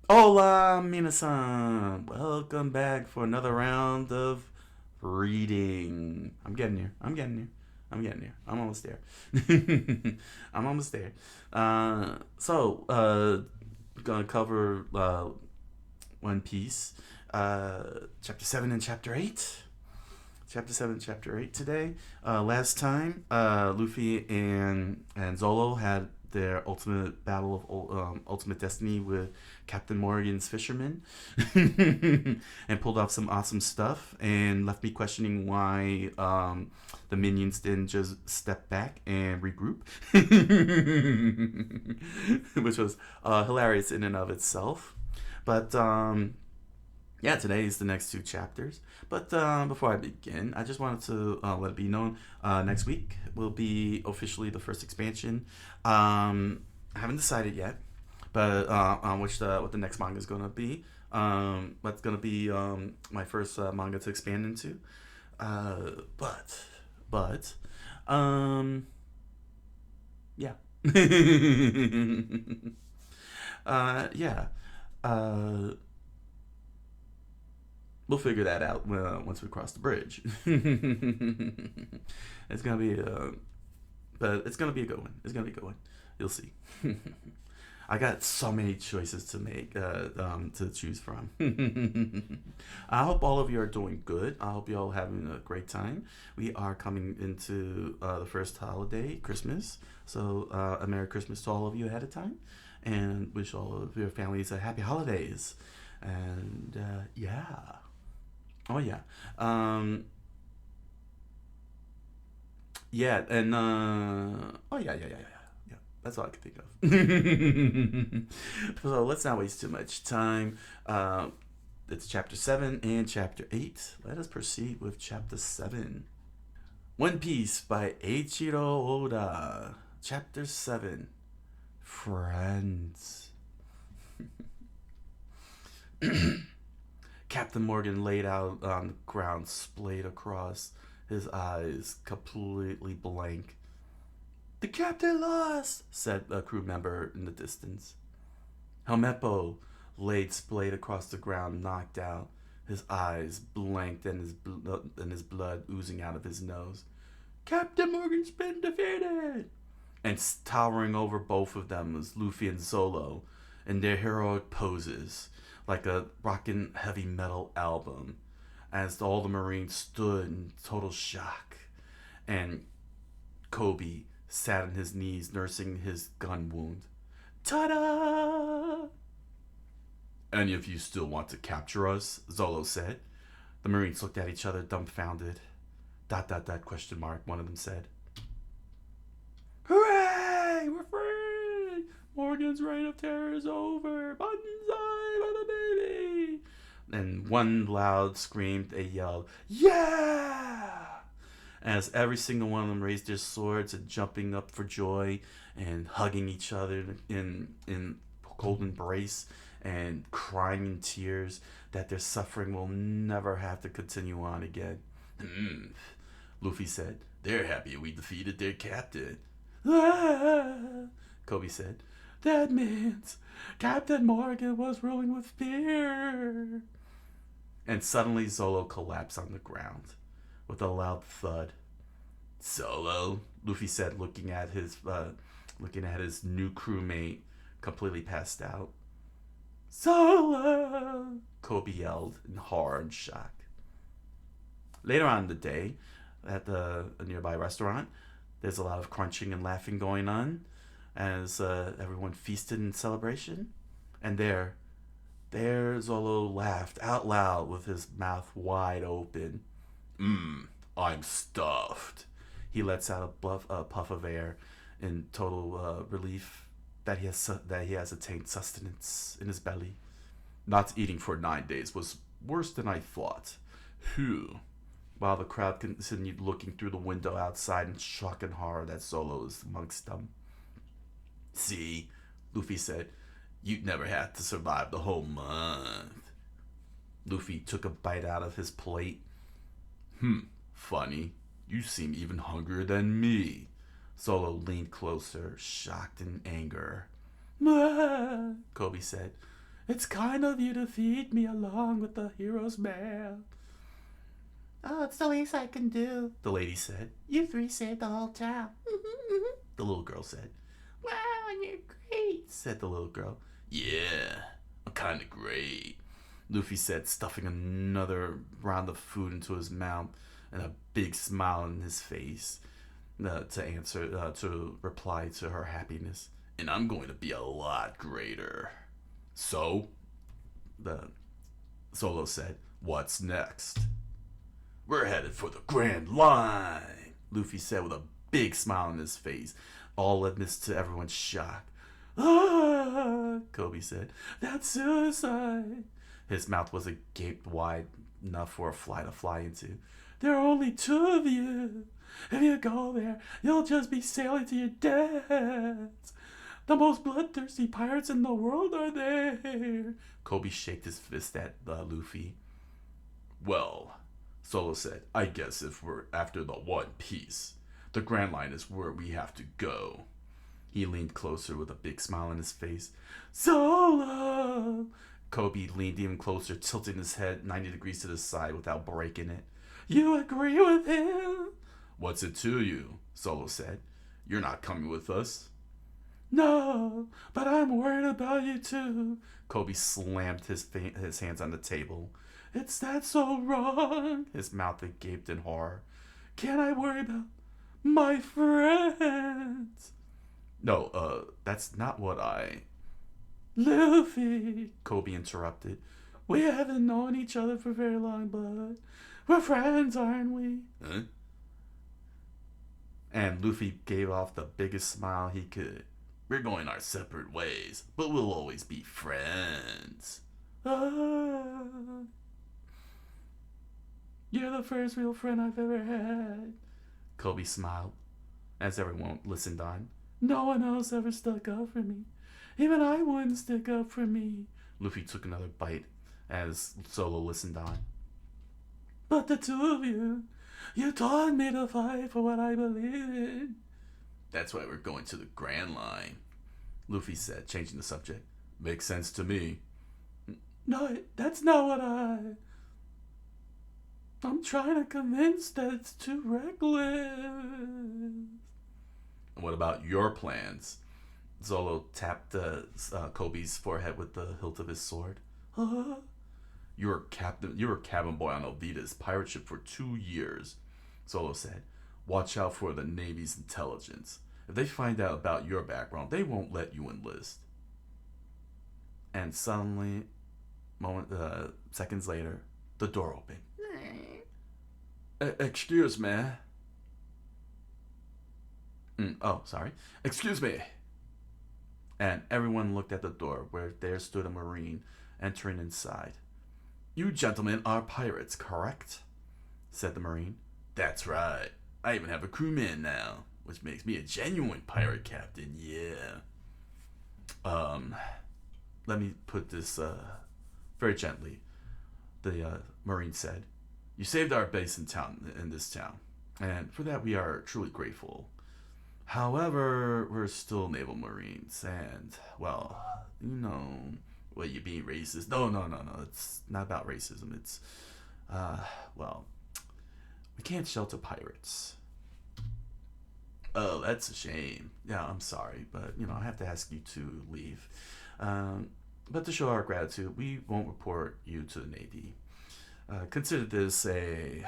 Hola, minasan! Welcome back for another round of reading. I'm getting here. I'm getting here. I'm getting here. I'm almost there. I'm almost there. Gonna cover One Piece, chapter 7 and chapter 8. Chapter 7, Chapter 8 today. Last time, Luffy and Zolo had their ultimate battle of ultimate destiny with Captain Morgan's fishermen and pulled off some awesome stuff and left me questioning why the minions didn't just step back and regroup, which was hilarious in and of itself. But yeah, today is the next two chapters. But before I begin, I just wanted to let it be known next week will be officially the first expansion. I haven't decided yet, but on what the next manga is going to be. What's going to be my first manga to expand into. But, um, yeah. Yeah. Uh, we'll figure that out once we cross the bridge. It's gonna be, but it's gonna be a good one. It's gonna be a good one. You'll see. I got so many choices to make, to choose from. I hope all of you are doing good. I hope you all having a great time. We are coming into the first holiday, Christmas. So a Merry Christmas to all of you ahead of time, and wish all of your families a happy holidays. And yeah. Oh yeah. Um, yeah, and oh yeah. That's all I can think of. So let's not waste too much time. It's chapter 7 and chapter 8. Let us proceed with chapter 7. One Piece by Eiichiro Oda. Chapter 7. Friends. Captain Morgan laid out on the ground, splayed across, his eyes completely blank. The captain lost, said a crew member in the distance. Helmeppo laid splayed across the ground, knocked out, his eyes blanked and his blood oozing out of his nose. Captain Morgan's been defeated! And towering over both of them was Luffy and Zolo in their heroic poses, like a rockin' heavy metal album, as all the Marines stood in total shock. And Kobe sat on his knees nursing his gun wound. Ta-da! Any of you still want to capture us? Zolo said. The Marines looked at each other dumbfounded. ... Question mark, one of them said. Hooray! We're free! Morgan's reign of terror is over! Banzai for the baby! And one loud scream, they yelled, Yeah! As every single one of them raised their swords and jumping up for joy and hugging each other in cold embrace and crying in tears that their suffering will never have to continue on again. Luffy said, They're happy we defeated their captain. Ah, Kobe said, That means Captain Morgan was ruling with fear. And suddenly Zolo collapsed on the ground with a loud thud. Solo, Luffy said, looking at his new crewmate, completely passed out. Solo, Kobe yelled in horror and shock. Later on in the day, at a nearby restaurant, there's a lot of crunching and laughing going on as everyone feasted in celebration. And there Zolo laughed out loud with his mouth wide open. I'm stuffed. He lets out a puff of air in total relief that he has attained sustenance in his belly. Not eating for 9 days was worse than I thought. Phew. While the crowd continued looking through the window outside in shock and horror that Zolo is amongst them. See, Luffy said, you'd never have to survive the whole month. Luffy took a bite out of his plate. Funny. You seem even hungrier than me. Solo leaned closer, shocked in anger. Kobe said, It's kind of you to feed me along with the hero's mail. Oh, it's the least I can do, the lady said. You three saved the whole town. The little girl said. Wow, you're great, said the little girl. Yeah, I'm kind of great, Luffy said, stuffing another round of food into his mouth and a big smile on his face to reply to her happiness. And I'm going to be a lot greater. So, the Solo said, what's next? We're headed for the Grand Line, Luffy said with a big smile on his face, all amidst to everyone's shock. Ah, Kobe said, that's suicide. His mouth was agape wide enough for a fly to fly into. There are only two of you. If you go there, you'll just be sailing to your deaths. The most bloodthirsty pirates in the world are there. Kobe shook his fist at Luffy. Well, Solo said, I guess if we're after the One Piece, the Grand Line is where we have to go. He leaned closer with a big smile on his face. Solo! Kobe leaned even closer, tilting his head 90 degrees to the side without breaking it. You agree with him? What's it to you? Solo said. You're not coming with us. No, but I'm worried about you too. Kobe slammed his hands on the table. It's that so wrong? His mouth gaped in horror. Can't I worry about my friends? No, that's not what I... Luffy, Kobe interrupted. We haven't known each other for very long, but we're friends, aren't we? Huh? And Luffy gave off the biggest smile he could. We're going our separate ways, but we'll always be friends. You're the first real friend I've ever had. Kobe smiled, as everyone listened on. No one else ever stuck up for me. Even I wouldn't stick up for me. Luffy took another bite as Solo listened on. But the two of you taught me to fight for what I believe in. That's why we're going to the Grand Line, Luffy said, changing the subject. Makes sense to me. No, that's not what I'm trying to convince that it's too reckless. What about your plans? Zolo tapped Kobe's forehead with the hilt of his sword. Huh? You were cabin boy on Alvida's pirate ship for 2 years, Zolo said. Watch out for the Navy's intelligence. If they find out about your background, they won't let you enlist. And suddenly, seconds later, the door opened. Excuse me. Sorry. Excuse me. And everyone looked at the door where there stood a Marine entering inside. You gentlemen are pirates, correct? Said the Marine. That's right. I even have a crewman now, which makes me a genuine pirate captain, yeah. Let me put this very gently. The Marine said, you saved our base in this town, and for that we are truly grateful. However, we're still naval Marines, and, well, well, you being racist. No, it's not about racism. It's, well, we can't shelter pirates. Oh, that's a shame. Yeah, I'm sorry, but, I have to ask you to leave. But to show our gratitude, we won't report you to the Navy. Consider this a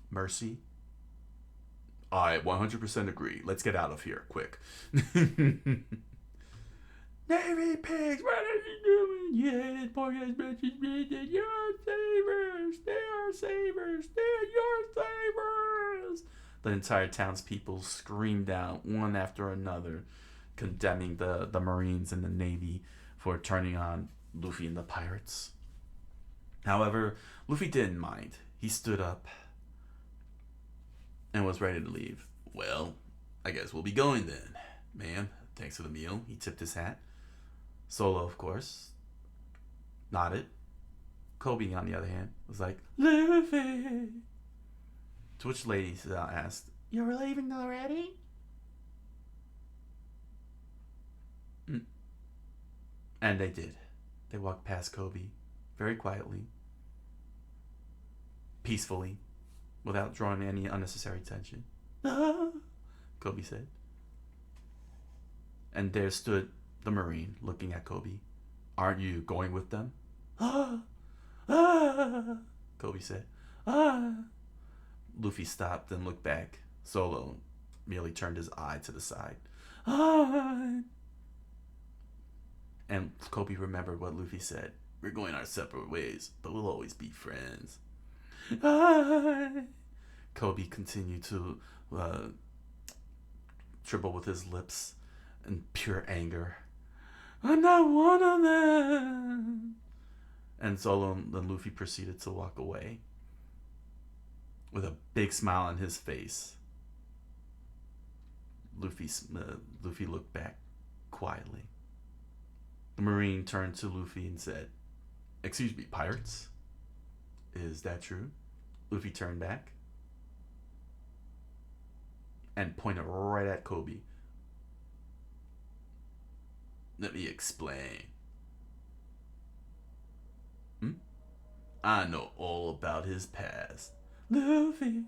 mercy. I 100% agree. Let's get out of here, quick. Navy pigs, what are you doing? You hated pork as much as me did. You're savers. They are savers. They're your savers. The entire townspeople screamed out, one after another, condemning the Marines and the Navy for turning on Luffy and the pirates. However, Luffy didn't mind. He stood up and was ready to leave. Well, I guess we'll be going then. Ma'am, thanks for the meal. He tipped his hat. Solo, of course, nodded. Kobe, on the other hand, was like, Luffy. To which lady asked, you're leaving already? And they did. They walked past Kobe, very quietly, peacefully, without drawing any unnecessary attention. Ah, Kobe said. And there stood the Marine, looking at Kobe. Aren't you going with them? Ah, Kobe said. Luffy stopped and looked back. Solo merely turned his eye to the side. And Kobe remembered what Luffy said. We're going our separate ways, but we'll always be friends. Kobe continued to dribble with his lips in pure anger. I'm not one of them. And Zolo and Luffy proceeded to walk away with a big smile on his face. Luffy looked back quietly. The Marine turned to Luffy and said, Excuse me, pirates? Is that true? Luffy turned back and pointed right at Kobe. Let me explain. I know all about his past. Luffy,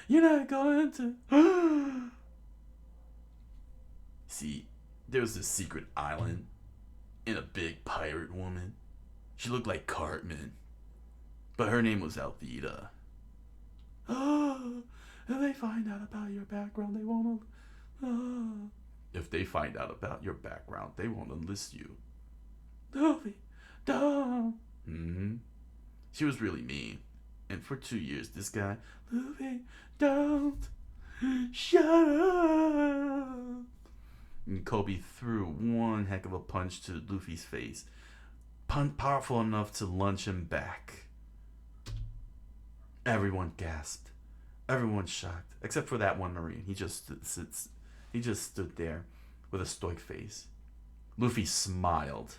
you're not going to... See, there was this secret island and a big pirate woman. She looked like Cartman, but her name was Alvida. Oh, if they find out about your background, they won't... If they find out about your background, they won't enlist you. Luffy, don't. She was really mean. And for 2 years, this guy... Luffy, don't. Shut up. And Kobe threw one heck of a punch to Luffy's face. Powerful enough to lunge him back. Everyone gasped. Everyone shocked. Except for that one Marine. He just stood there with a stoic face. Luffy smiled.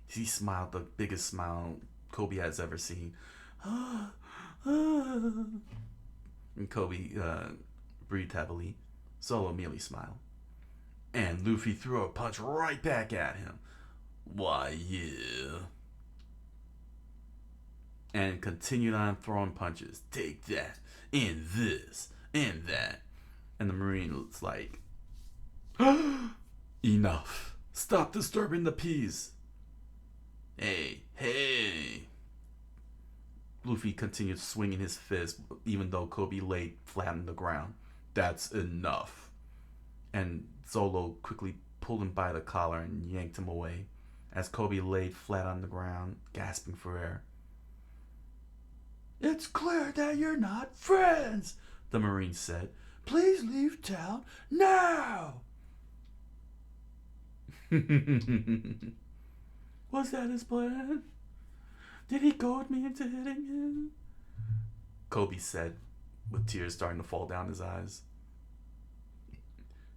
He smiled the biggest smile Kobe has ever seen. And Kobe breathed heavily. Solo merely smiled. And Luffy threw a punch right back at him. Why, yeah. And continued on throwing punches. Take that, and this, and that. And the Marine was like, Enough. Stop disturbing the peace. Hey. Luffy continued swinging his fist, even though Kobe lay flat on the ground. That's enough. And Zolo quickly pulled him by the collar and yanked him away, as Kobe laid flat on the ground, gasping for air. It's clear that you're not friends, the Marine said. Please leave town now. Was that his plan? Did he goad me into hitting him? Kobe said, with tears starting to fall down his eyes.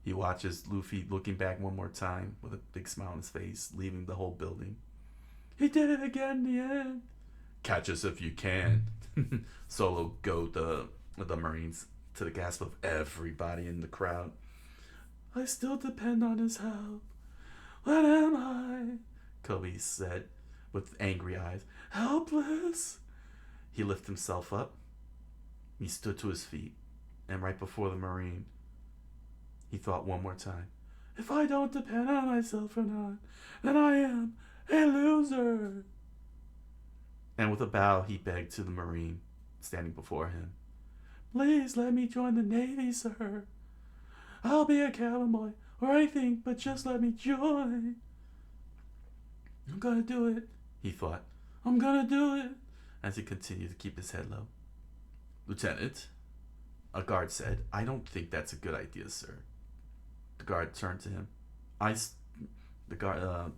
He watches Luffy looking back one more time with a big smile on his face, leaving the whole building. He did it again in the end. Catch us if you can. Solo goaded the Marines to the gasp of everybody in the crowd. I still depend on his help. What am I? Kobe said with angry eyes. Helpless? He lifted himself up. He stood to his feet, and right before the Marine, he thought one more time. If I don't depend on myself or not, then I am a loser. And with a bow, he begged to the Marine standing before him. Please let me join the Navy, sir. I'll be a cabin boy or anything, but just let me join. I'm gonna do it, he thought. I'm gonna do it, as he continued to keep his head low. Lieutenant, a guard said, I don't think that's a good idea, sir. The guard turned to him. The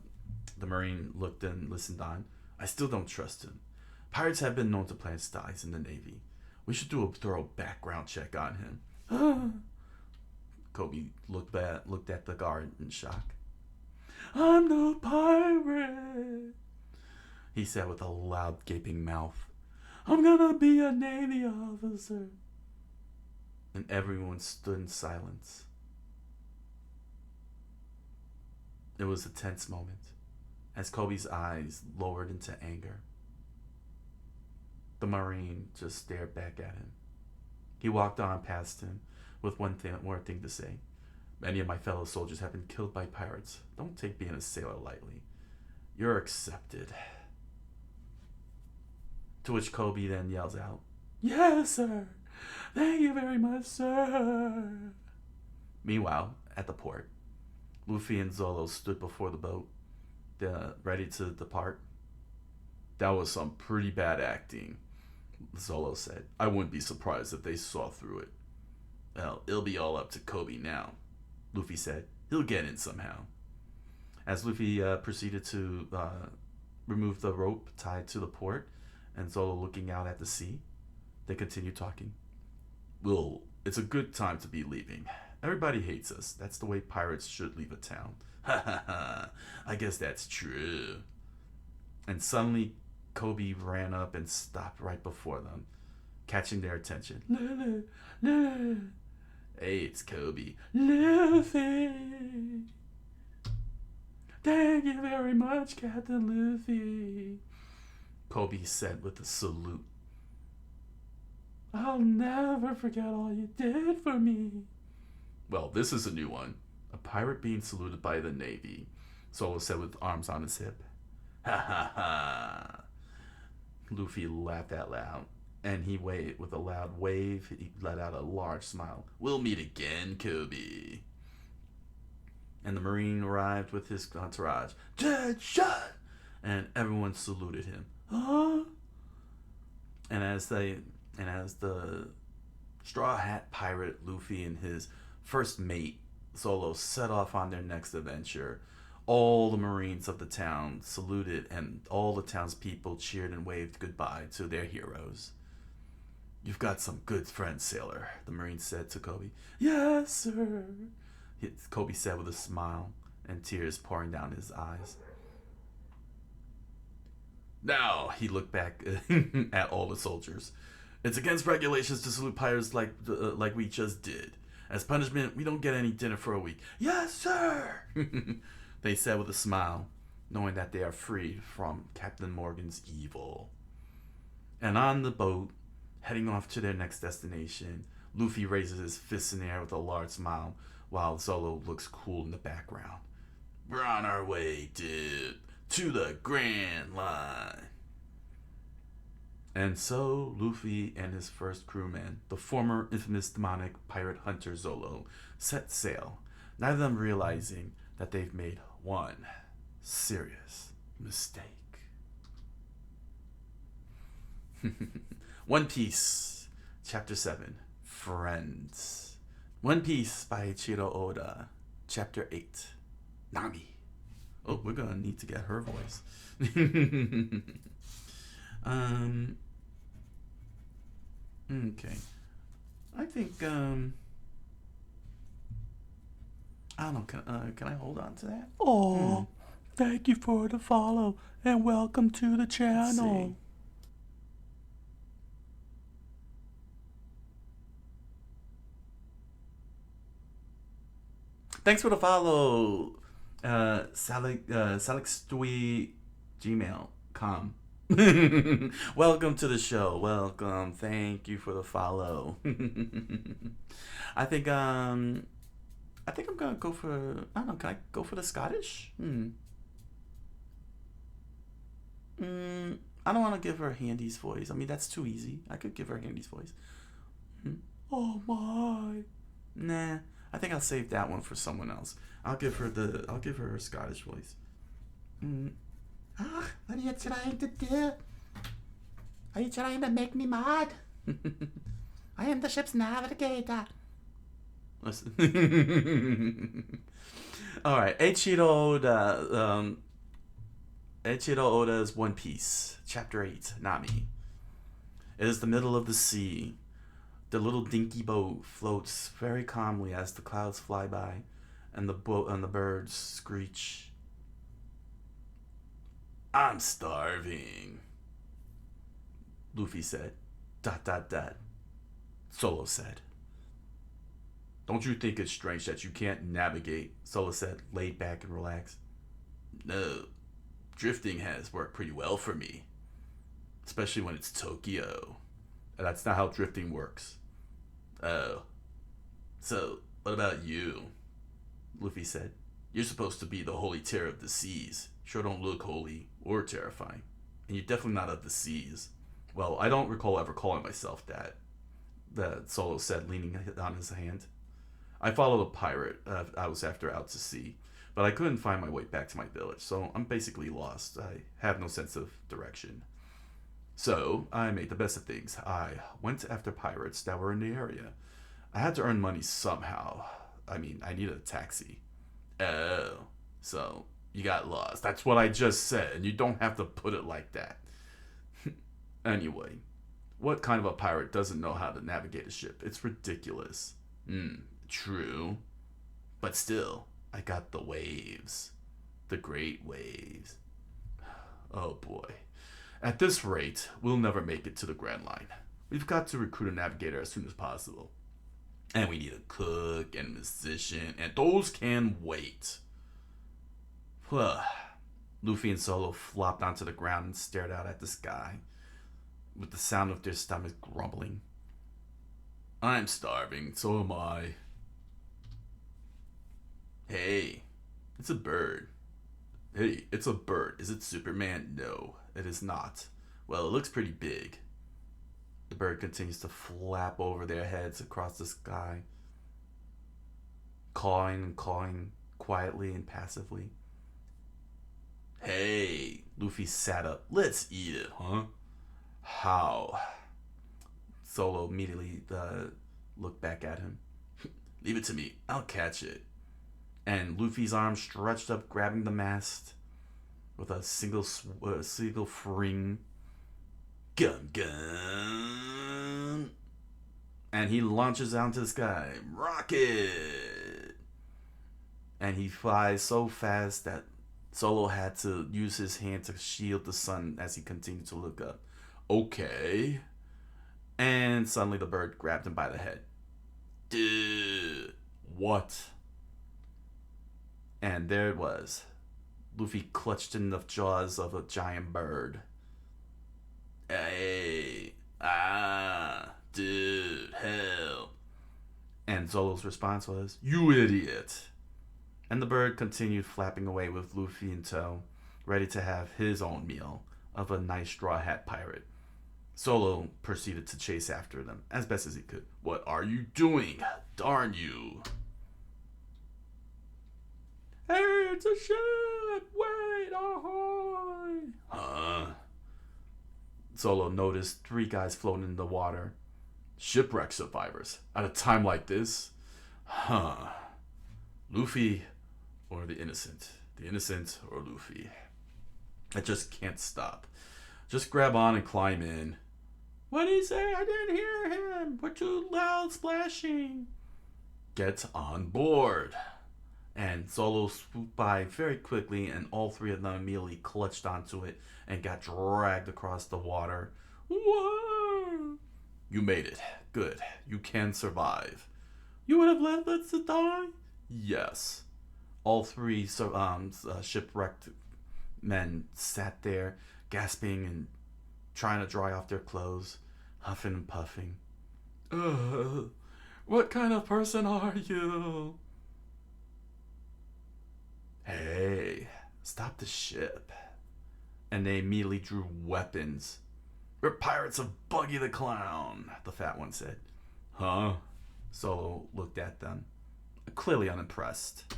Marine looked and listened on. I still don't trust him. Pirates have been known to plant spies in the Navy. We should do a thorough background check on him. Kobe looked at the guard in shock. I'm no pirate, he said with a loud gaping mouth. I'm gonna be a Navy officer. And everyone stood in silence. It was a tense moment as Kobe's eyes lowered into anger. The Marine just stared back at him. He walked on past him with one more thing to say. Many of my fellow soldiers have been killed by pirates. Don't take being a sailor lightly. You're accepted. To which Kobe then yells out, "Yes, sir! Thank you very much, sir!" Meanwhile, at the port, Luffy and Zolo stood before the boat, ready to depart. "That was some pretty bad acting," Zolo said. "I wouldn't be surprised if they saw through it." "Well, it'll be all up to Kobe now," Luffy said. "He'll get in somehow." As Luffy proceeded to remove the rope tied to the port, and Zolo looking out at the sea, they continued talking. "Well, it's a good time to be leaving. Everybody hates us. That's the way pirates should leave a town." "Ha ha ha, I guess that's true." And suddenly, Kobe ran up and stopped right before them, catching their attention. "Lulu. Hey, it's Kobe." "Luffy. Thank you very much, Captain Luffy," Kobe said with a salute. "I'll never forget all you did for me." "Well, this is a new one. A pirate being saluted by the Navy," Solo said with arms on his hip. "Ha ha ha." Luffy laughed out loud, and he waved with a loud wave. He let out a large smile. "We'll meet again, Kobe." And the Marine arrived with his entourage. "Dead shot!" And everyone saluted him. "Huh?" And as the Straw Hat Pirate Luffy and his first mate Zolo set off on their next adventure, all the Marines of the town saluted, and all the townspeople cheered and waved goodbye to their heroes. "You've got some good friends, sailor," the Marine said to Kobe. "Yes, sir," Kobe said with a smile and tears pouring down his eyes. Now he looked back at all the soldiers. "It's against regulations to salute pirates like we just did. As punishment, we don't get any dinner for a week." "Yes, sir," they said with a smile, knowing that they are freed from Captain Morgan's evil. And on the boat, heading off to their next destination, Luffy raises his fists in the air with a large smile, while Zolo looks cool in the background. "We're on our way, dude, to the Grand Line." And so Luffy and his first crewman, the former infamous demonic pirate hunter Zolo, set sail, neither of them realizing that they've made one serious mistake. One Piece, Chapter 7, Friends. One Piece by Eiichiro Oda, Chapter 8, Nami. Oh, we're gonna need to get her voice. Okay. I think, I don't know, can I hold on to that? Oh, thank you for the follow, and welcome to the channel. Thanks for the follow, salixstui@gmail.com. Welcome to the show. Welcome. Thank you for the follow. I think I'm gonna go for, I don't know, can I go for the Scottish? I don't want to give her Handy's voice. I mean, that's too easy. I could give her Handy's voice. Oh my. Nah, I think I'll save that one for someone else. I'll give her her Scottish voice. What are you trying to do? Are you trying to make me mad? I am the ship's navigator. Listen. Alright, Eiichiro Oda's One Piece, Chapter 8, Nami. It is the middle of the sea. The little dinky boat floats very calmly as the clouds fly by, and the birds screech. "I'm starving," Luffy said. ... Solo said. "Don't you think it's strange that you can't navigate?" Solo said, laid back and relaxed. No, drifting has worked pretty well for me, especially when it's Tokyo. And that's not how drifting works. Oh, so what about you? Luffy said. You're supposed to be the holy terror of the seas. Sure don't look holy or terrifying. And you're definitely not of the seas. Well, I don't recall ever calling myself that, the Solo said, leaning on his hand. I followed a pirate I was after out to sea, but I couldn't find my way back to my village, so I'm basically lost. I have no sense of direction. So, I made the best of things. I went after pirates that were in the area. I had to earn money somehow. I mean, I needed a taxi. Oh, so you got lost. That's what I just said, and you don't have to put it like that. Anyway, what kind of a pirate doesn't know how to navigate a ship? It's ridiculous. True. But still, I got the waves. The great waves. Oh boy. At this rate, we'll never make it to the Grand Line. We've got to recruit a navigator as soon as possible. And we need a cook and a musician, and those can wait. Luffy and Solo flopped onto the ground and stared out at the sky, with the sound of their stomachs grumbling. I'm starving, so am I. Hey, it's a bird. Hey, it's a bird. Is it Superman? No, it is not. Well, it looks pretty big. The bird continues to flap over their heads across the sky, cawing and cawing quietly and passively. Hey, Luffy sat up. Let's eat it, huh? How? Solo immediately looked back at him. Leave it to me. I'll catch it. And Luffy's arm stretched up, grabbing the mast with a single fling. Gun, gun. And he launches out into the sky. Rocket! And he flies so fast that Solo had to use his hand to shield the sun as he continued to look up. Okay. And suddenly the bird grabbed him by the head. Dude. What? And there it was. Luffy clutched in the jaws of a giant bird. Hey. Dude, help. And Zolo's response was, you idiot. And the bird continued flapping away with Luffy in tow, ready to have his own meal of a nice straw hat pirate. Solo proceeded to chase after them as best as he could. What are you doing? Darn you. Hey, it's a ship! Wait, ahoy! Huh? Solo noticed 3 guys floating in the water. Shipwreck survivors. At a time like this? Huh. Luffy or the innocent? The innocent or Luffy? I just can't stop. Just grab on and climb in. What did he say? I didn't hear him. We're too loud splashing. Get on board. And Solo swooped by very quickly, and all 3 of them immediately clutched onto it and got dragged across the water. Whoa! You made it. Good. You can survive. You would have left us to die? Yes. All 3 shipwrecked men sat there, gasping and trying to dry off their clothes, huffing and puffing. What kind of person are you? Hey, stop the ship. And they immediately drew weapons. We're pirates of Buggy the Clown, the fat one said. Huh? Solo looked at them, clearly unimpressed.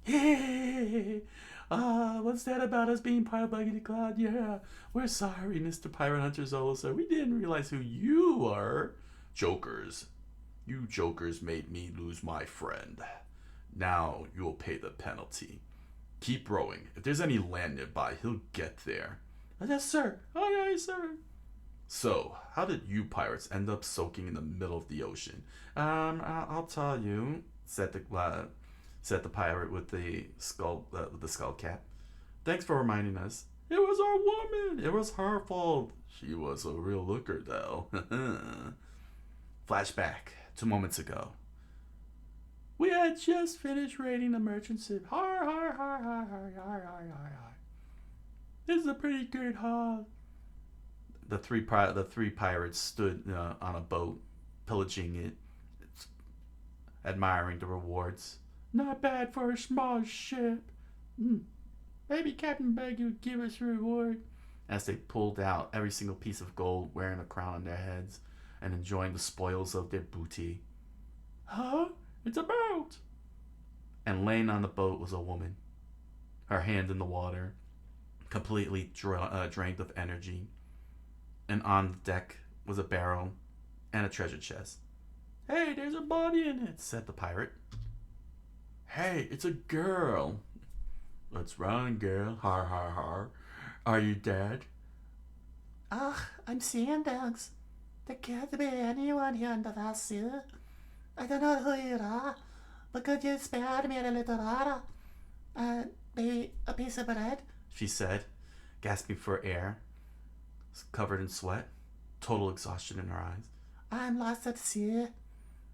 Hey, what's that about us being part of Buggy the Clown? Yeah, we're sorry, Mr. Pirate Hunter Solo, sir. We didn't realize who you were. Jokers. You jokers made me lose my friend. Now you'll pay the penalty. Keep rowing. If there's any land nearby, he'll get there. Yes, sir. Aye, aye, sir. So, how did you pirates end up soaking in the middle of the ocean? I'll tell you, said the pirate with the skull cap. Thanks for reminding us. It was our woman. It was her fault. She was a real looker, though. Flashback 2 moments ago. We had just finished raiding the merchant ship. Har, har, har, har, har, har, har, har, har. This is a pretty good haul. The three pirates stood on a boat, pillaging it, admiring the rewards. Not bad for a small ship. Maybe Captain Baggy would give us a reward. As they pulled out every single piece of gold, wearing a crown on their heads, and enjoying the spoils of their booty. Huh? It's a boat! And laying on the boat was a woman, her hand in the water, completely drained of energy. And on the deck was a barrel and a treasure chest. Hey, there's a body in it, said the pirate. Hey, it's a girl. What's wrong, girl? Har, har, har. Are you dead? Ugh, I'm seeing things. There can't be anyone here in the vessel. I don't know who you are, but could you spare me a little water? Maybe a piece of bread? She said, gasping for air, covered in sweat, total exhaustion in her eyes. I'm lost at sea.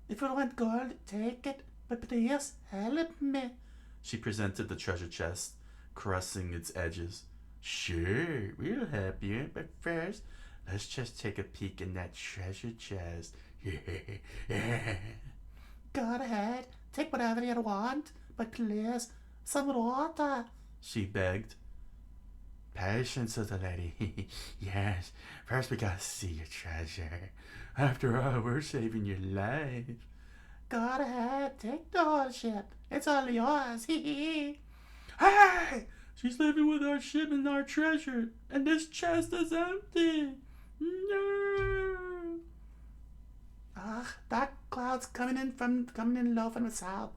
If you want gold, take it, but please help me. She presented the treasure chest, caressing its edges. Sure, we'll help you, but first, let's just take a peek in that treasure chest. Go ahead, take whatever you want, but please, some water, she begged. Patience, little lady. Yes, first we gotta see your treasure. After all, we're saving your life. Go ahead, take the whole ship. It's all yours. Hey! She's living with our ship and our treasure, and this chest is empty. No. That cloud's coming in low from the south.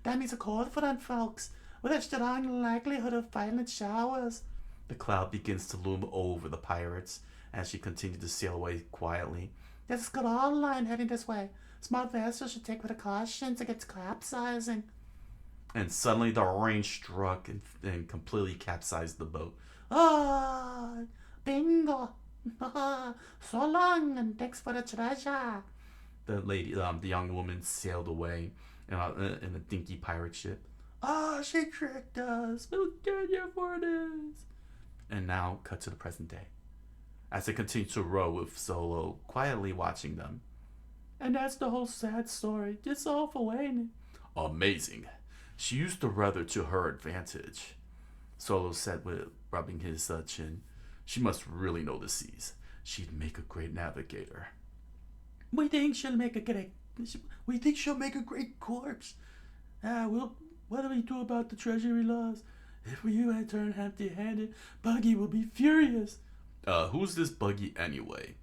That means a cold front, folks, with a strong likelihood of violent showers. The cloud begins to loom over the pirates as she continues to sail away quietly. There's a squall line heading this way. Small vessels should take precautions against capsizing. And suddenly the rain struck and completely capsized the boat. Bingo! So long, and thanks for the treasure. The young woman sailed away in a dinky pirate ship. She tricked us. We'll get you for this. And now cut to the present day, as they continue to row with Solo quietly watching them. And that's the whole sad story. Just awful, ain't it? Amazing. She used the weather to her advantage, Solo said, with rubbing his chin. She must really know the seas. She'd make a great navigator. We think she'll make a great corpse. What do we do about the treasury laws? If you return empty-handed, Buggy will be furious. Who's this Buggy anyway?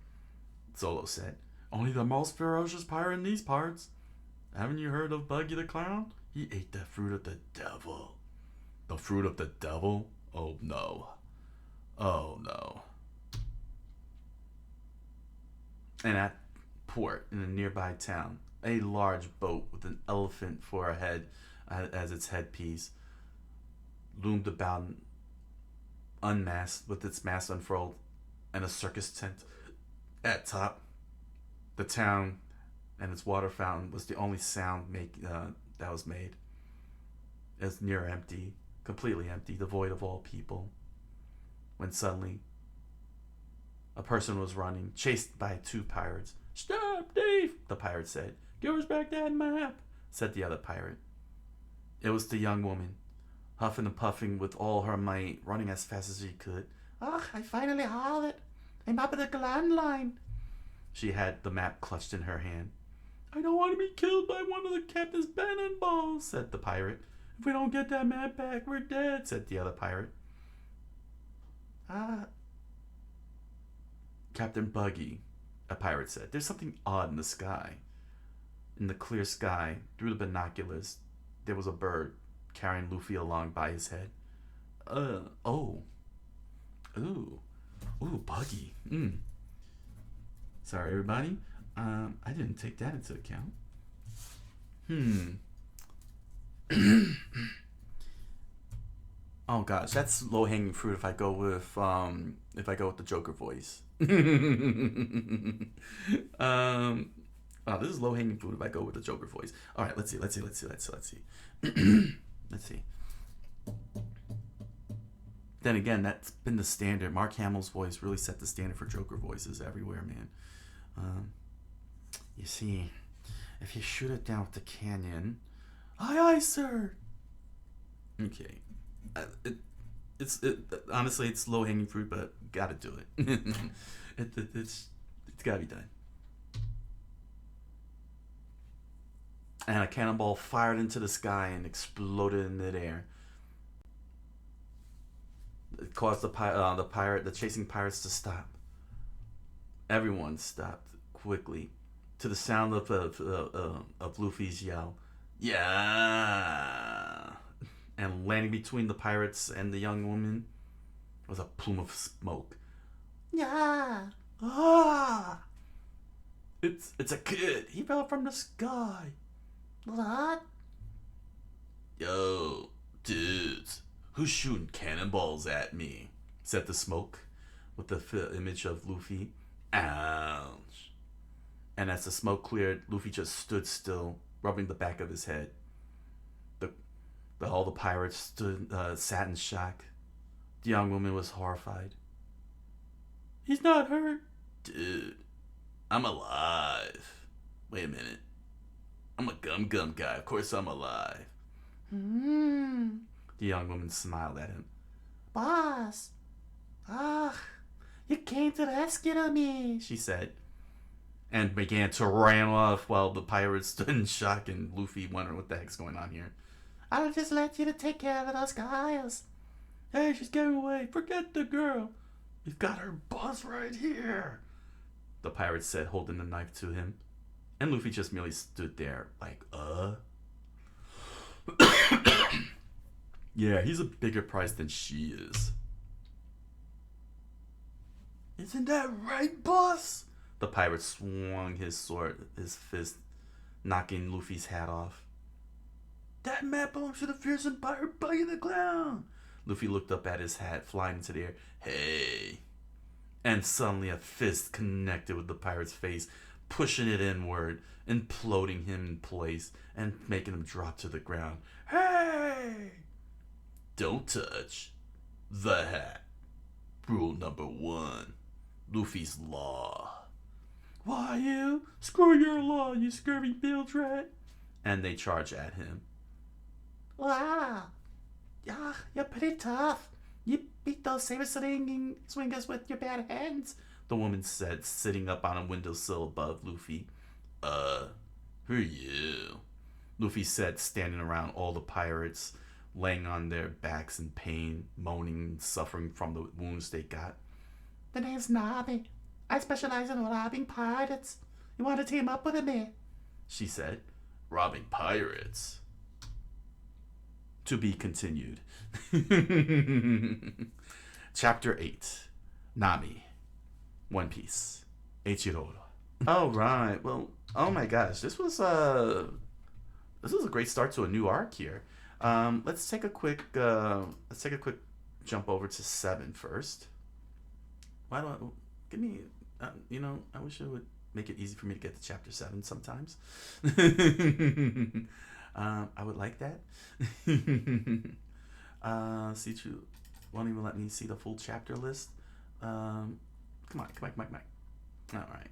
Solo said. Only the most ferocious pirate in these parts. Haven't you heard of Buggy the Clown? He ate the fruit of the devil. The fruit of the devil? Oh no. Oh no. And at port in a nearby town, a large boat with an elephant for a head as its headpiece loomed about, unmasked, with its mast unfurled, and a circus tent at top. The town and its water fountain was the only sound that was made. It was near empty, completely empty, devoid of all people. When suddenly, a person was running, chased by two pirates. Stop, thief! The pirate said. Give us back that map, said the other pirate. It was the young woman, huffing and puffing with all her might, running as fast as she could. I finally have it. A map of the landline. She had the map clutched in her hand. I don't want to be killed by one of the captain's cannonballs, said the pirate. If we don't get that map back, we're dead, said the other pirate. Captain Buggy, a pirate said. There's something odd in the sky. In the clear sky, through the binoculars, there was a bird carrying Luffy along by his head. Ooh, Buggy. Sorry, everybody. I didn't take that into account. Oh gosh, that's low-hanging fruit if I go with the Joker voice. Oh, this is low hanging fruit if I go with the Joker voice. All right, let's see. Let's see. Then again, that's been the standard. Mark Hamill's voice really set the standard for Joker voices everywhere, man. You see, if you shoot it down with the canyon, aye, sir. Okay, honestly, it's low hanging fruit, but gotta do it. It's gotta be done. And a cannonball fired into the sky and exploded in midair. It caused the chasing pirates to stop. Everyone stopped quickly to the sound of Luffy's yell, "Yeah!" And landing between the pirates and the young woman was a plume of smoke. Yeah. Ah! It's a kid. He fell from the sky. What? Yo, dudes, who's shooting cannonballs at me? Said the smoke, with the image of Luffy. Ouch. And as the smoke cleared, Luffy just stood still, rubbing the back of his head. All the pirates sat in shock. The young woman was horrified. He's not hurt. Dude, I'm alive. Wait a minute. I'm a gum guy. Of course I'm alive. The young woman smiled at him. Boss. You came to rescue me, she said. And began to ran off while the pirates stood in shock and Luffy wondering what the heck's going on here. I'll just let you to take care of those guys. Hey, she's getting away. Forget the girl. We've got her boss right here, the pirate said, holding the knife to him. And Luffy just merely stood there like, Yeah, he's a bigger prize than she is. Isn't that right, boss? The pirate swung his fist, knocking Luffy's hat off. That map belongs to the fearsome pirate Buggy the Clown. Luffy looked up at his hat, flying into the air. Hey. And suddenly a fist connected with the pirate's face, pushing it inward, imploding him in place, and making him drop to the ground. Hey! Don't touch the hat. Rule number 1. Luffy's law. Why you? Screw your law, you scurvy bilge rat. And they charge at him. Wow. Yeah, you're pretty tough. You beat those saber-slinging swingers with your bare hands, the woman said, sitting up on a windowsill above Luffy. Who are you? Luffy said, standing around all the pirates, laying on their backs in pain, moaning and suffering from the wounds they got. The name's Nami. I specialize in robbing pirates. You want to team up with me? She said. Robbing pirates? To be continued. Chapter 8. Nami. One Piece. Eiichiro. Oh, right. Well, oh my gosh. This was a great start to a new arc here. Let's take a quick jump over to 7 first. Why don't give me I wish it would make it easy for me to get to chapter 7 sometimes. I would like that. See, you won't even let me see the full chapter list. Come on. All right.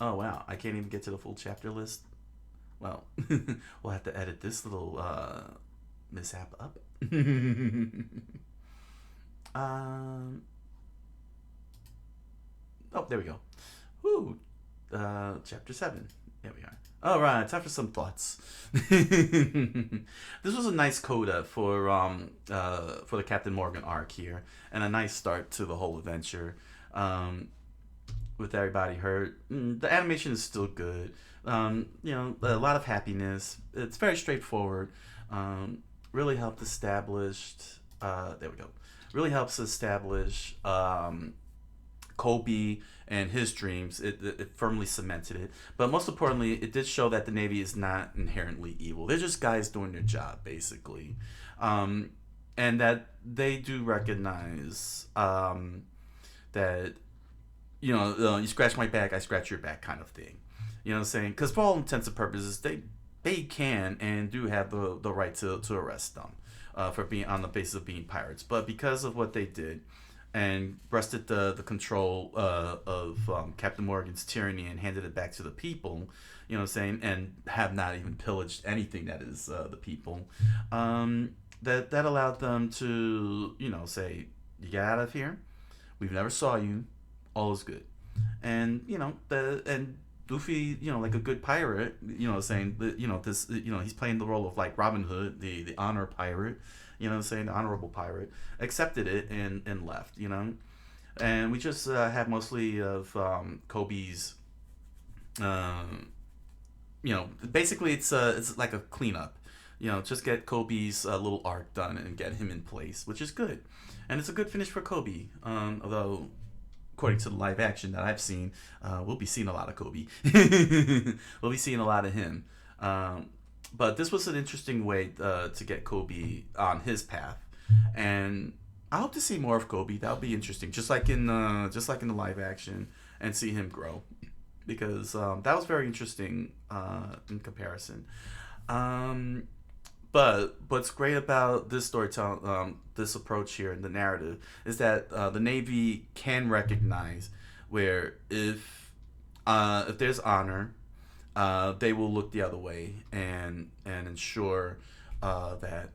Oh wow, I can't even get to the full chapter list. Well, we'll have to edit this little mishap up. Oh, there we go. Woo. Chapter 7. There we are. All right, time for some thoughts. This was a nice coda for the Captain Morgan arc here, and a nice start to the whole adventure. With everybody hurt, the animation is still good. A lot of happiness. It's very straightforward. Really helped establish. There we go. Really helps establish Kobe and his dreams. It firmly cemented it. But most importantly, it did show that the Navy is not inherently evil. They're just guys doing their job, basically. And that they do recognize that you scratch my back, I scratch your back, kind of thing. You know what I'm saying? Because for all intents and purposes, they can and do have the right to arrest them for being on the basis of being pirates. But because of what they did and wrested the control of Captain Morgan's tyranny and handed it back to the people, you know what I'm saying, and have not even pillaged anything that is the people, that allowed them to, say, you get out of here. We've never saw you. All is good. And Luffy, like a good pirate, saying that, this, he's playing the role of like Robin Hood, the honor pirate, saying the honorable pirate, accepted it and left, and we just have mostly of Kobe's, basically it's like a cleanup, just get Kobe's little arc done and get him in place, which is good, and it's a good finish for Kobe, although according to the live action that I've seen, we'll be seeing a lot of Kobe. We'll be seeing a lot of him. But this was an interesting way to get Kobe on his path, and I hope to see more of Kobe. That'll be interesting, just like in the live action, and see him grow, because that was very interesting in comparison. But what's great about this storytelling, this approach here in the narrative, is that the Navy can recognize where if there's honor, they will look the other way and ensure that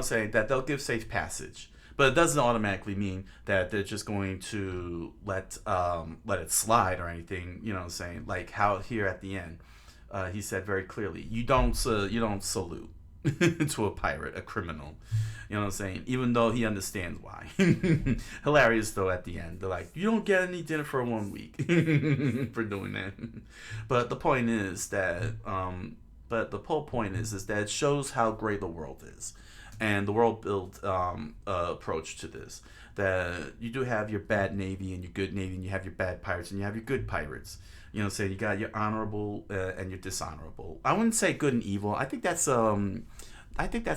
say that they'll give safe passage. But it doesn't automatically mean that they're just going to let it slide or anything. Saying like how here at the end. He said very clearly, you don't salute to a pirate, a criminal. You know what I'm saying? Even though he understands why. Hilarious though at the end. They're like, you don't get any dinner for 1 week for doing that. But the point is that, but the whole point is that it shows how great the world is, and the world built approach to this. That you do have your bad navy and your good navy, and you have your bad pirates and you have your good pirates. Say you got your honorable and your dishonorable. I wouldn't say good and evil. I think that's the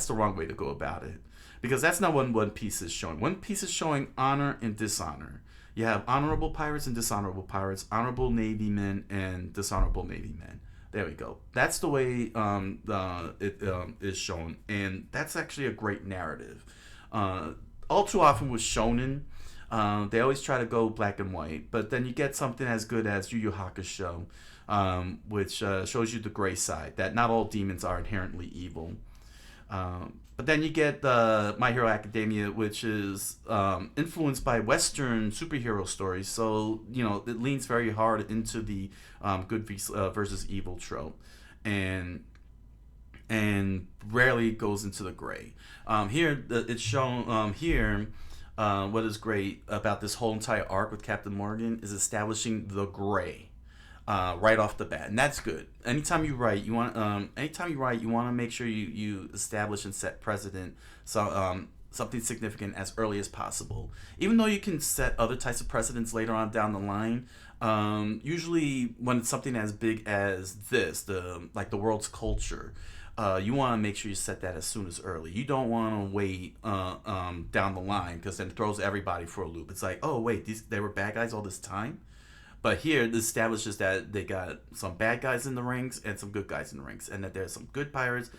wrong way to go about it, because that's not what One Piece is showing. One Piece is showing honor and dishonor. You have honorable pirates and dishonorable pirates, honorable navy men and dishonorable navy men. There we go. That's the way it is shown, and that's actually a great narrative. All too often with shonen, they always try to go black and white, but then you get something as good as Yu Yu Hakusho, which shows you the gray side, that not all demons are inherently evil. But then you get My Hero Academia, which is influenced by Western superhero stories, so it leans very hard into the good versus evil trope, and rarely goes into the gray. Here it's shown here. What is great about this whole entire arc with Captain Morgan is establishing the gray right off the bat, and that's good. Anytime you write, you want to make sure you establish and set precedent, so something significant as early as possible. Even though you can set other types of precedents later on down the line, usually when it's something as big as this, the world's culture. You want to make sure you set that as soon as early. You don't want to wait down the line, because then it throws everybody for a loop. It's like, oh wait, they were bad guys all this time? But here, this establishes that they got some bad guys in the rings and some good guys in the rings, and that there's some good pirates,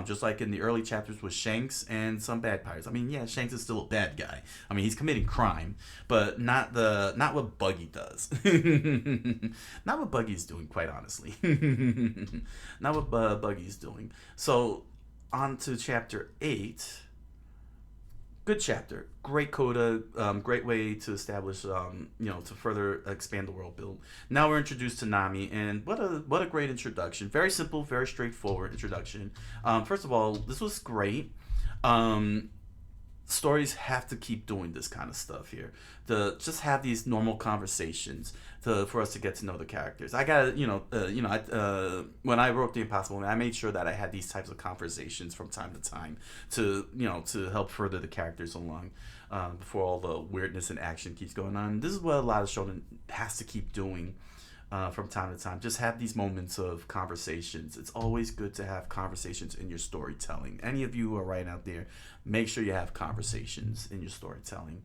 just like in the early chapters with Shanks, and some bad pirates. I mean, yeah, Shanks is still a bad guy. I mean, he's committing crime, but not what Buggy does. Not what Buggy's doing, quite honestly. Not what Buggy's doing. So, on to chapter 8. Good chapter, great coda, great way to establish, to further expand the world build. Now we're introduced to Nami, and what a great introduction. Very simple, very straightforward introduction. First of all, this was great. Stories have to keep doing this kind of stuff here. To just have these normal conversations for us to get to know the characters. I got when I wrote The Impossible Man, I made sure that I had these types of conversations from time to time to help further the characters along before all the weirdness and action keeps going on. This is what a lot of shonen has to keep doing. From time to time, just have these moments of conversations. It's always good to have conversations in your storytelling. Any of you who are writing out there, make sure you have conversations in your storytelling.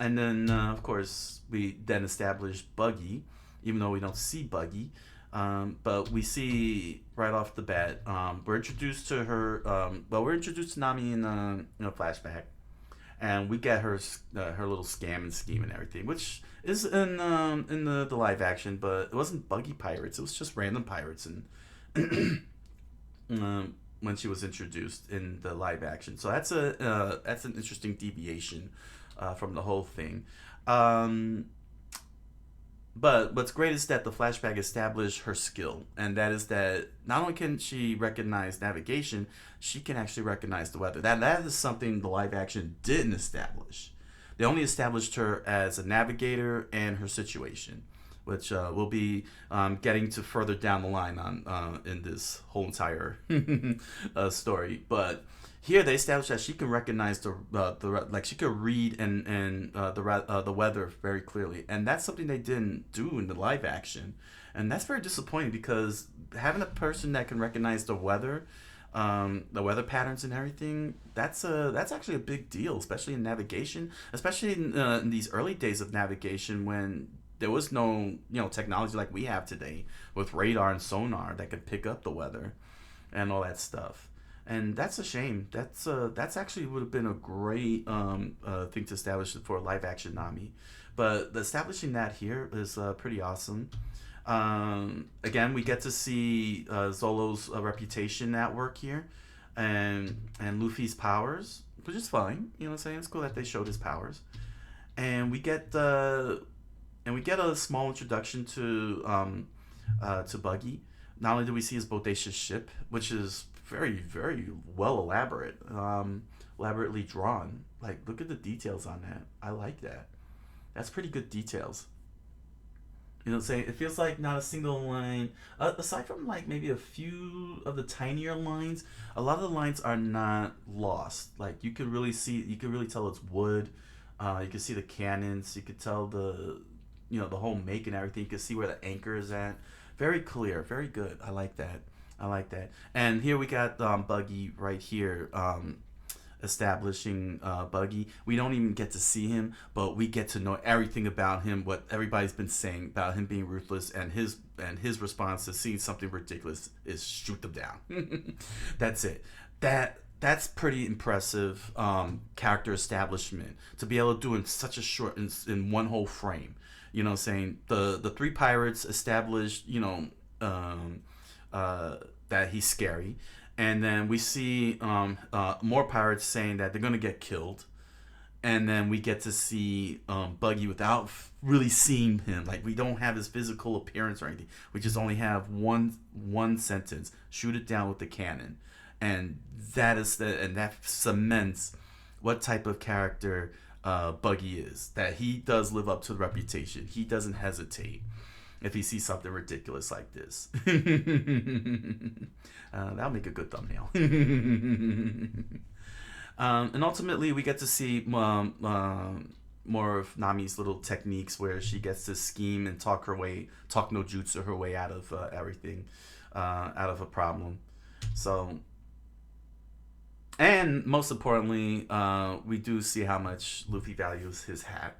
And then, of course, we then establish Buggy, even though we don't see Buggy. But we see right off the bat, we're introduced to her. Well, we're introduced to Nami in a flashback, and we get her little scam and scheme and everything, which is in the live action, but it wasn't Buggy pirates. It was just random pirates, and when she was introduced in the live action. So that's an interesting deviation from the whole thing. Um, but what's great is that the flashback established her skill, and that is that not only can she recognize navigation, she can actually recognize the weather. That is something the live action didn't establish. They only established her as a navigator and her situation, which we'll be getting to further down the line on in this whole entire story. But here they established that she can recognize the like she could read and the weather very clearly, and that's something they didn't do in the live action, and that's very disappointing because having a person that can recognize the weather patterns and everything, that's actually a big deal, especially in navigation, especially in these early days of navigation when there was no technology like we have today with radar and sonar that could pick up the weather and all that stuff. And that's a shame. That's actually would have been a great thing to establish for a live action Nami, but establishing that here is pretty awesome. Again, we get to see Zolo's reputation at work here, and Luffy's powers, which is fine. You know what I'm saying? It's cool that they showed his powers, and we get a small introduction to Buggy. Not only do we see his bodacious ship, which is very, very well elaborately drawn. Like, look at the details on that. I like that. That's pretty good details. You know what I'm saying? It feels like not a single line, aside from like maybe a few of the tinier lines, a lot of the lines are not lost. Like, you could really tell it's wood. You can see the cannons. You could tell the whole make and everything. You can see where the anchor is at. Very clear, very good. I like that. I like that. And here we got Buggy right here, establishing Buggy. We don't even get to see him, but we get to know everything about him. What everybody's been saying about him being ruthless, and his response to seeing something ridiculous is shoot them down. That's it. That's pretty impressive character establishment to be able to do in such a short in one whole frame. You know, saying the three pirates established, that he's scary, and then we see more pirates saying that they're gonna get killed, and then we get to see Buggy without really seeing him. Like, we don't have his physical appearance or anything. We just only have one sentence: shoot it down with the cannon, and that cements what type of character Buggy is. That he does live up to the reputation. He doesn't hesitate if he sees something ridiculous like this. That'll make a good thumbnail. And ultimately, we get to see more of Nami's little techniques where she gets to scheme and talk no jutsu her way out of everything, out of a problem. So, and most importantly, we do see how much Luffy values his hat,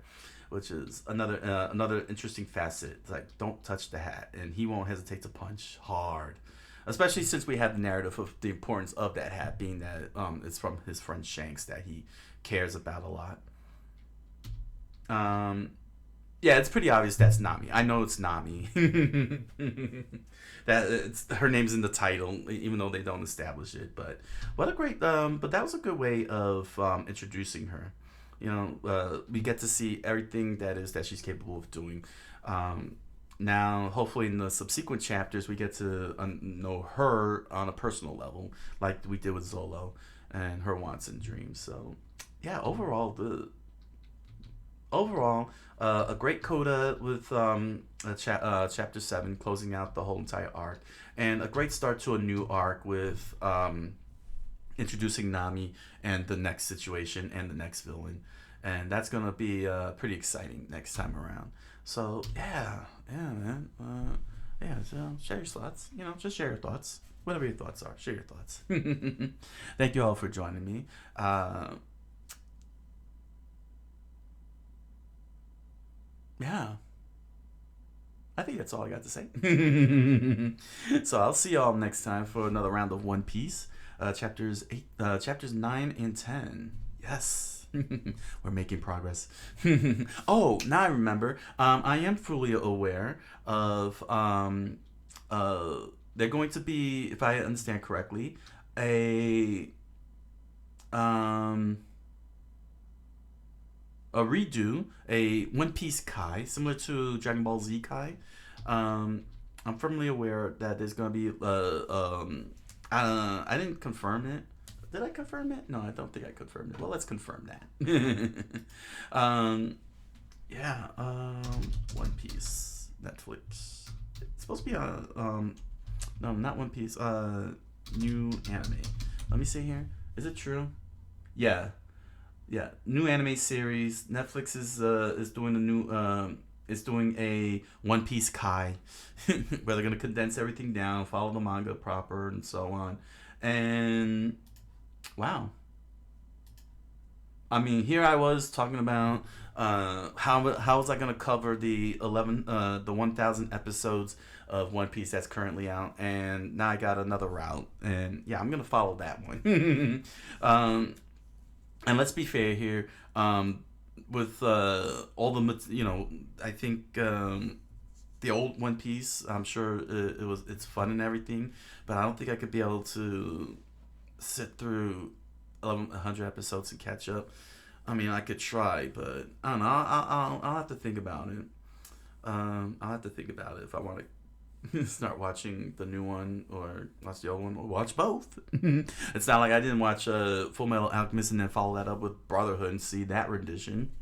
which is another interesting facet. It's like, don't touch the hat, and he won't hesitate to punch hard. Especially since we have the narrative of the importance of that hat being that it's from his friend Shanks that he cares about a lot. Yeah, it's pretty obvious that's Nami. I know it's Nami. Her name's in the title, even though they don't establish it. But what a great but that was a good way of introducing her. We get to see everything that she's capable of doing. Now, hopefully in the subsequent chapters, we get to know her on a personal level, like we did with Zolo and her wants and dreams. So, yeah, overall, a great coda with chapter 7 closing out the whole entire arc, and a great start to a new arc with introducing Nami and the next situation and the next villain, and that's gonna be pretty exciting next time around. So yeah, man. So share your thoughts. Just share your thoughts. Whatever your thoughts are, share your thoughts. Thank you all for joining me. yeah, I think that's all I got to say. So I'll see y'all next time for another round of One Piece, chapters 9 and 10. Yes, we're making progress. Oh, now I remember. I am fully aware of uh, they're going to be, if I understand correctly, a um a redo, a One Piece Kai, similar to Dragon Ball Z Kai. Um, I'm firmly aware that there's gonna be I didn't confirm it. Did I confirm it? No, I don't think I confirmed it. Well, let's confirm that. um, yeah. One Piece Netflix. It's supposed to be a no, not One Piece. New anime. Let me see here. Is it true? Yeah, yeah, new anime series. Netflix is doing a new is doing a One Piece Kai, where they're gonna condense everything down, follow the manga proper, and so on. And wow, I mean, here I was talking about how was I gonna cover the 1,000 episodes of One Piece that's currently out, and now I got another route, and yeah, I'm gonna follow that one. um, and let's be fair here. With all the I think the old One Piece. I'm sure it's fun and everything, but I don't think I could be able to sit through 100 episodes and catch up. I mean, I could try, but I don't know. I'll have to think about it. I'll have to think about it if I want to start watching the new one or watch the old one or watch both. It's not like I didn't watch Full Metal Alchemist and then follow that up with Brotherhood and see that rendition.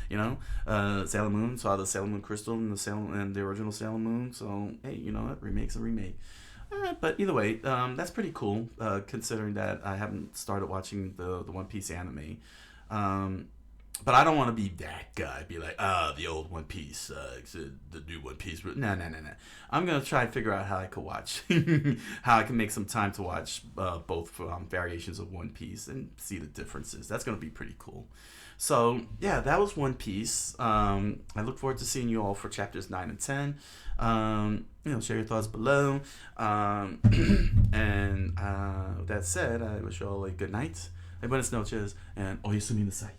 Sailor Moon, saw the Sailor Moon Crystal and the original Sailor Moon. So hey, you know what? Remake's a remake. But either way, that's pretty cool considering that I haven't started watching the One Piece anime. Um, but I don't want to be that guy. Be like, the old One Piece sucks. The new One Piece. No. I'm gonna try and figure out how I could watch, how I can make some time to watch both variations of One Piece and see the differences. That's gonna be pretty cool. So yeah, that was One Piece. I look forward to seeing you all for chapters 9 and 10. Share your thoughts below. And with that said, I wish you all a good night. Buenas noches, and oyasumi nasai.